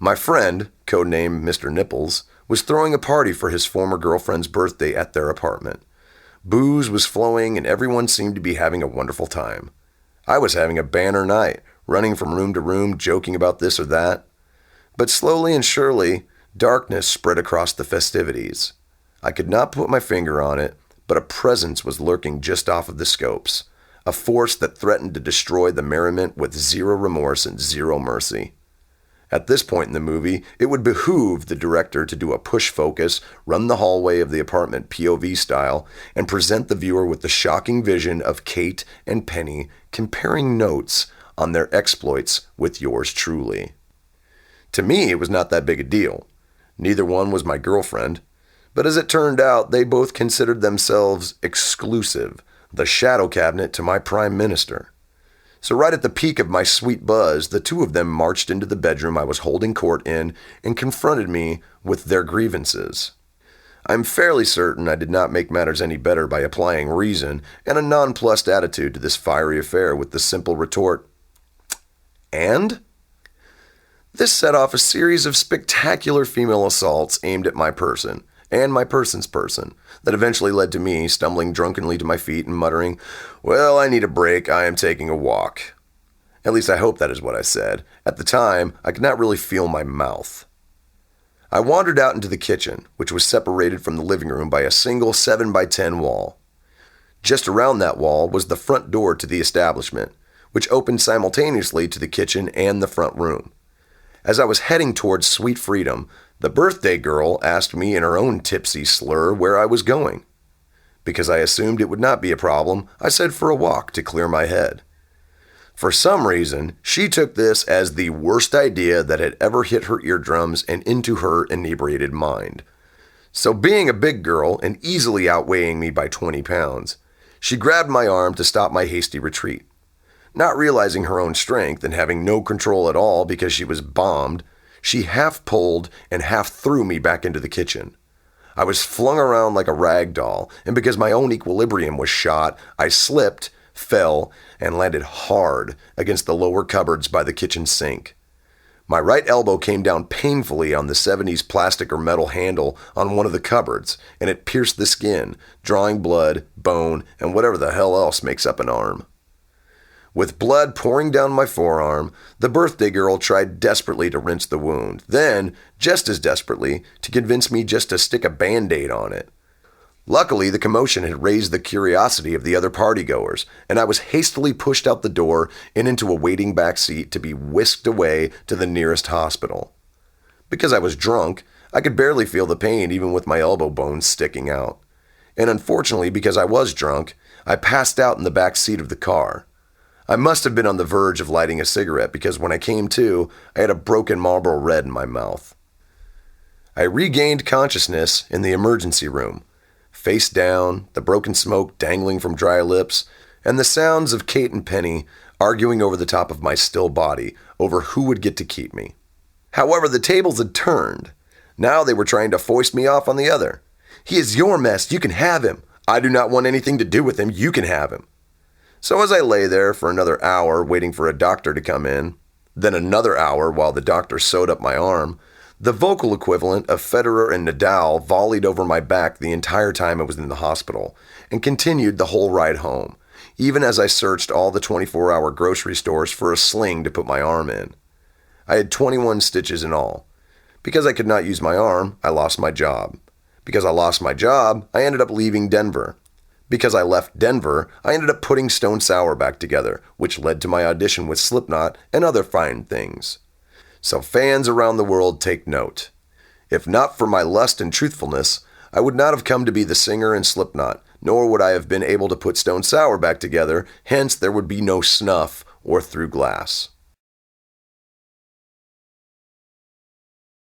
My friend, codenamed Mr. Nipples, was throwing a party for his former girlfriend's birthday at their apartment. Booze was flowing and everyone seemed to be having a wonderful time. I was having a banner night, running from room to room, joking about this or that. But slowly and surely, darkness spread across the festivities. I could not put my finger on it, but a presence was lurking just off of the scopes, a force that threatened to destroy the merriment with zero remorse and zero mercy. At this point in the movie, it would behoove the director to do a push focus, run the hallway of the apartment POV style, and present the viewer with the shocking vision of Kate and Penny comparing notes on their exploits with yours truly. To me, it was not that big a deal. Neither one was my girlfriend, but as it turned out, they both considered themselves exclusive, the shadow cabinet to my prime minister. So right at the peak of my sweet buzz, the two of them marched into the bedroom I was holding court in and confronted me with their grievances. I'm fairly certain I did not make matters any better by applying reason and a nonplussed attitude to this fiery affair with the simple retort, "And?" This set off a series of spectacular female assaults aimed at my person, and my person's person, that eventually led to me stumbling drunkenly to my feet and muttering, "Well, I need a break, I am taking a walk." At least I hope that is what I said. At the time, I could not really feel my mouth. I wandered out into the kitchen, which was separated from the living room by a single 7x10 wall. Just around that wall was the front door to the establishment, which opened simultaneously to the kitchen and the front room. As I was heading towards sweet freedom, the birthday girl asked me in her own tipsy slur where I was going. Because I assumed it would not be a problem, I said for a walk to clear my head. For some reason, she took this as the worst idea that had ever hit her eardrums and into her inebriated mind. So being a big girl and easily outweighing me by 20 pounds, she grabbed my arm to stop my hasty retreat. Not realizing her own strength and having no control at all because she was bombed, she half pulled and half threw me back into the kitchen. I was flung around like a rag doll, and because my own equilibrium was shot, I slipped, fell, and landed hard against the lower cupboards by the kitchen sink. My right elbow came down painfully on the 70s plastic or metal handle on one of the cupboards, and it pierced the skin, drawing blood, bone, and whatever the hell else makes up an arm. With blood pouring down my forearm, the birthday girl tried desperately to rinse the wound, then, just as desperately, to convince me just to stick a Band-Aid on it. Luckily, the commotion had raised the curiosity of the other partygoers, and I was hastily pushed out the door and into a waiting back seat to be whisked away to the nearest hospital. Because I was drunk, I could barely feel the pain even with my elbow bones sticking out. And unfortunately, because I was drunk, I passed out in the back seat of the car. I must have been on the verge of lighting a cigarette because when I came to, I had a broken Marlboro Red in my mouth. I regained consciousness in the emergency room, face down, the broken smoke dangling from dry lips, and the sounds of Kate and Penny arguing over the top of my still body over who would get to keep me. However, the tables had turned. Now they were trying to foist me off on the other. "He is your mess, you can have him. I do not want anything to do with him, you can have him." So as I lay there for another hour waiting for a doctor to come in, then another hour while the doctor sewed up my arm, the vocal equivalent of Federer and Nadal volleyed over my back the entire time I was in the hospital, and continued the whole ride home, even as I searched all the 24-hour grocery stores for a sling to put my arm in. I had 21 stitches in all. Because I could not use my arm, I lost my job. Because I lost my job, I ended up leaving Denver. Because I left Denver, I ended up putting Stone Sour back together, which led to my audition with Slipknot and other fine things. So fans around the world take note. If not for my lust and truthfulness, I would not have come to be the singer in Slipknot, nor would I have been able to put Stone Sour back together, hence there would be no Snuff or Through Glass.